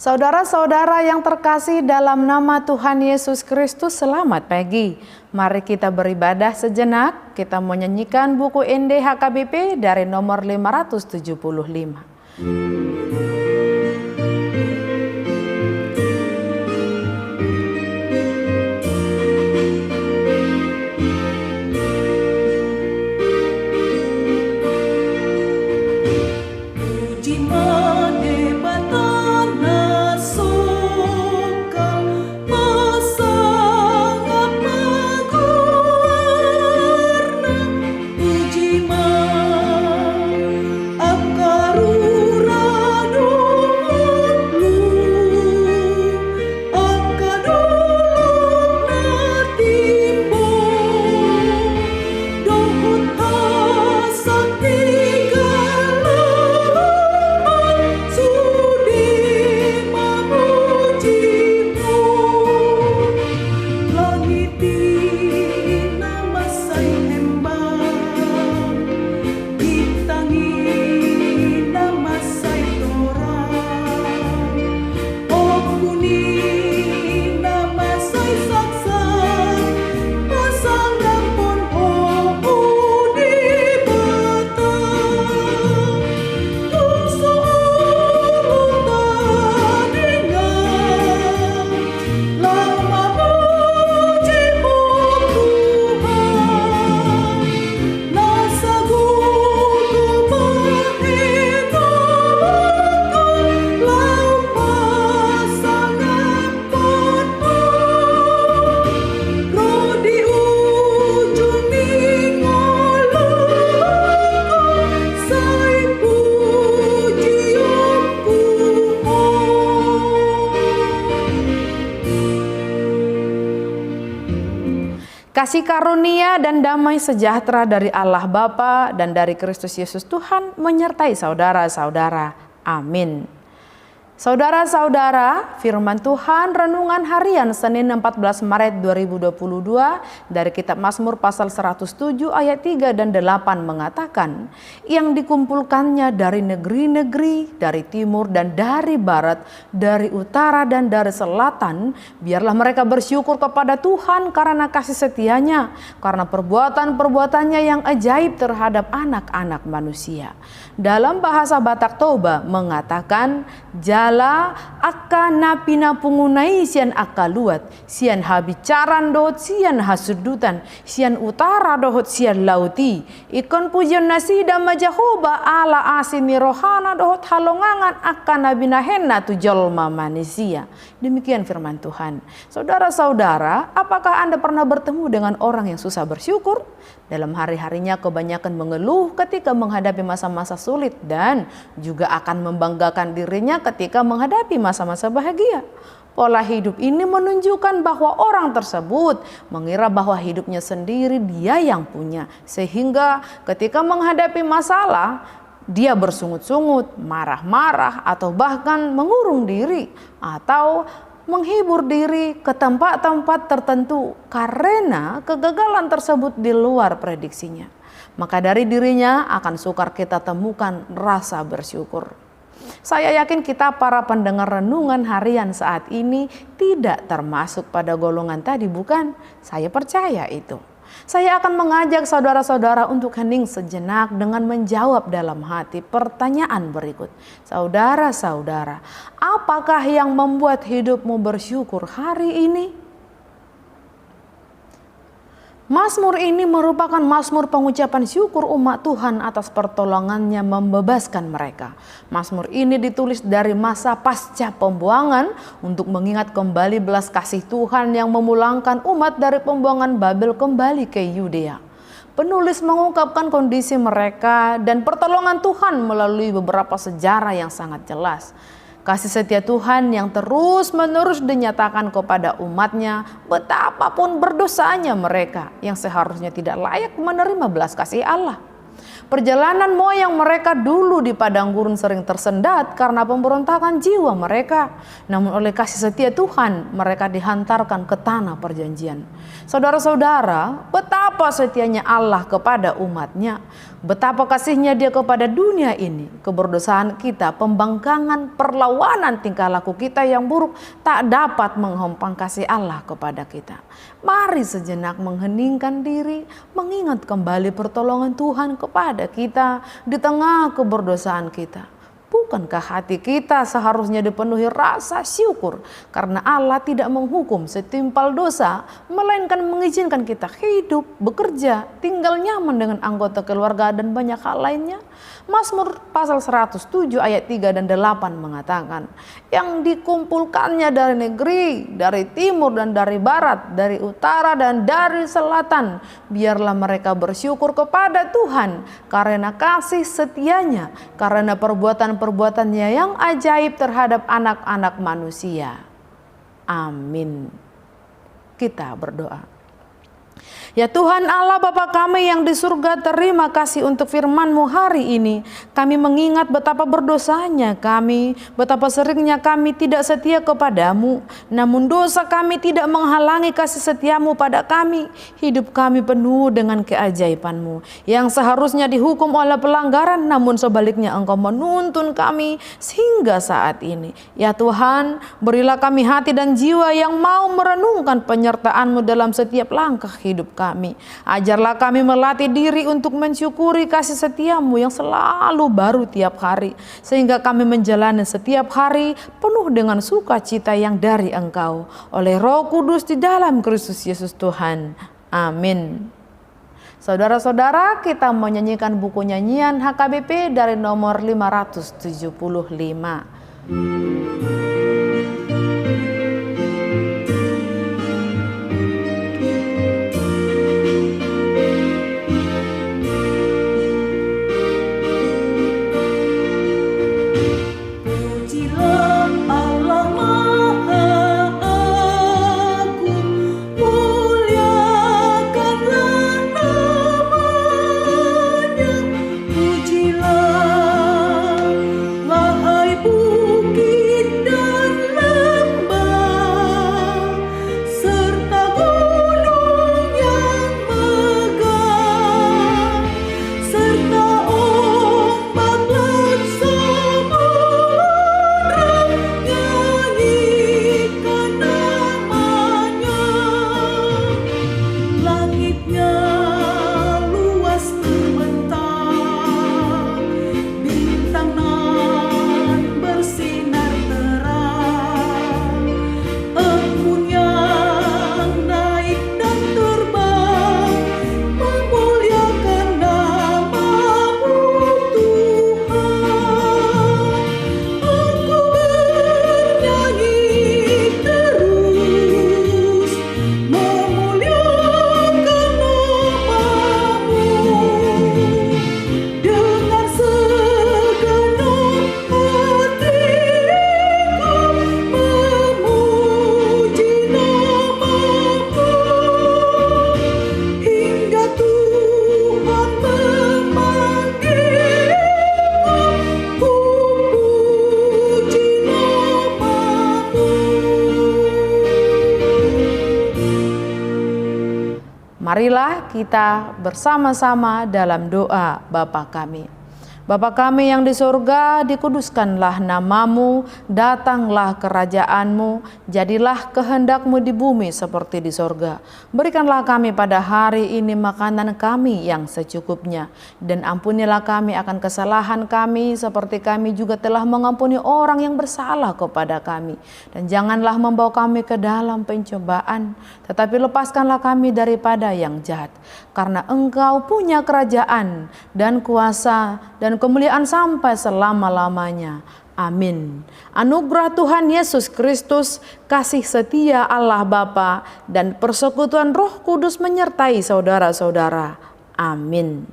Saudara-saudara yang terkasih dalam nama Tuhan Yesus Kristus, selamat pagi. Mari kita beribadah sejenak. Kita menyanyikan buku NDHKBP dari nomor 575. Kasih karunia dan damai sejahtera dari Allah Bapa dan dari Kristus Yesus Tuhan menyertai saudara-saudara. Amin. Saudara-saudara, firman Tuhan renungan harian Senin 14 Maret 2022 dari kitab Mazmur pasal 107 ayat 3 dan 8 mengatakan, yang dikumpulkannya dari negeri-negeri, dari timur dan dari barat, dari utara dan dari selatan, biarlah mereka bersyukur kepada Tuhan karena kasih setianya, karena perbuatan-perbuatannya yang ajaib terhadap anak-anak manusia. Dalam bahasa Batak Toba mengatakan, jala akka napina pungunai sian akka luat, sian habicaran dohot sian hasudutan, sian utara dohot sian lauti, ikon pujian nasida majahoba ala asini rohana dohot halongangan akka nabina henna tu jolma manusia. Demikian firman Tuhan. Saudara-saudara, apakah Anda pernah bertemu dengan orang yang susah bersyukur? Dalam hari-harinya kebanyakan mengeluh ketika menghadapi masa-masa sulit dan juga akan membanggakan dirinya ketika menghadapi masa-masa bahagia. Pola hidup ini menunjukkan bahwa orang tersebut mengira bahwa hidupnya sendiri dia yang punya. Sehingga ketika menghadapi masalah, dia bersungut-sungut, marah-marah, atau bahkan mengurung diri atau menghibur diri ke tempat-tempat tertentu karena kegagalan tersebut di luar prediksinya. Maka dari dirinya akan sukar kita temukan rasa bersyukur. Saya yakin kita para pendengar renungan harian saat ini tidak termasuk pada golongan tadi, bukan? Saya percaya itu. Saya akan mengajak saudara-saudara untuk hening sejenak dengan menjawab dalam hati pertanyaan berikut. Saudara-saudara, apakah yang membuat hidupmu bersyukur hari ini? Mazmur ini merupakan mazmur pengucapan syukur umat Tuhan atas pertolongannya membebaskan mereka. Mazmur ini ditulis dari masa pasca pembuangan untuk mengingat kembali belas kasih Tuhan yang memulangkan umat dari pembuangan Babel kembali ke Yudea. Penulis mengungkapkan kondisi mereka dan pertolongan Tuhan melalui beberapa sejarah yang sangat jelas. Kasih setia Tuhan yang terus-menerus dinyatakan kepada umatnya betapapun berdosanya mereka yang seharusnya tidak layak menerima belas kasih Allah. Perjalanan moyang mereka dulu di padang gurun sering tersendat karena pemberontakan jiwa mereka. Namun oleh kasih setia Tuhan, mereka dihantarkan ke tanah perjanjian. Saudara-saudara, betapa setianya Allah kepada umatnya. Betapa kasihnya Dia kepada dunia ini. Keberdosaan kita, pembangkangan, perlawanan tingkah laku kita yang buruk tak dapat menghompang kasih Allah kepada kita. Mari sejenak mengheningkan diri, mengingat kembali pertolongan Tuhan kepada kita di tengah keberdosaan kita. Bukankah hati kita seharusnya dipenuhi rasa syukur karena Allah tidak menghukum setimpal dosa, melainkan mengizinkan kita hidup, bekerja, tinggal nyaman dengan anggota keluarga dan banyak hal lainnya? Mazmur pasal 107 ayat 3 dan 8 mengatakan, yang dikumpulkannya dari negeri, dari timur dan dari barat, dari utara dan dari selatan, biarlah mereka bersyukur kepada Tuhan karena kasih setianya, karena perbuatan-perbuatannya yang ajaib terhadap anak-anak manusia. Amin. Kita berdoa. Ya Tuhan Allah Bapa kami yang di surga, terima kasih untuk firman-Mu hari ini. Kami mengingat betapa berdosanya kami, betapa seringnya kami tidak setia kepadamu. Namun dosa kami tidak menghalangi kasih setia-Mu pada kami. Hidup kami penuh dengan keajaiban-Mu yang seharusnya dihukum oleh pelanggaran, namun sebaliknya Engkau menuntun kami sehingga saat ini. Ya Tuhan, berilah kami hati dan jiwa yang mau merenungkan penyertaan-Mu dalam setiap langkah hidup kami. Ajarlah kami melatih diri untuk mensyukuri kasih setia-Mu yang selalu baru tiap hari, sehingga kami menjalani setiap hari penuh dengan sukacita yang dari Engkau oleh Roh Kudus di dalam Kristus Yesus Tuhan. Amin. Saudara-saudara, kita menyanyikan buku nyanyian HKBP dari nomor 575. Marilah kita bersama-sama dalam doa Bapa kami. Bapa kami yang di surga, dikuduskanlah nama-Mu, datanglah kerajaan-Mu, jadilah kehendak-Mu di bumi seperti di surga. Berikanlah kami pada hari ini makanan kami yang secukupnya, dan ampunilah kami akan kesalahan kami seperti kami juga telah mengampuni orang yang bersalah kepada kami. Dan janganlah membawa kami ke dalam pencobaan, tetapi lepaskanlah kami daripada yang jahat. Karena Engkau punya kerajaan dan kuasa dan kemuliaan sampai selama-lamanya. Amin. Anugerah Tuhan Yesus Kristus, kasih setia Allah Bapa, dan persekutuan Roh Kudus menyertai saudara-saudara. Amin.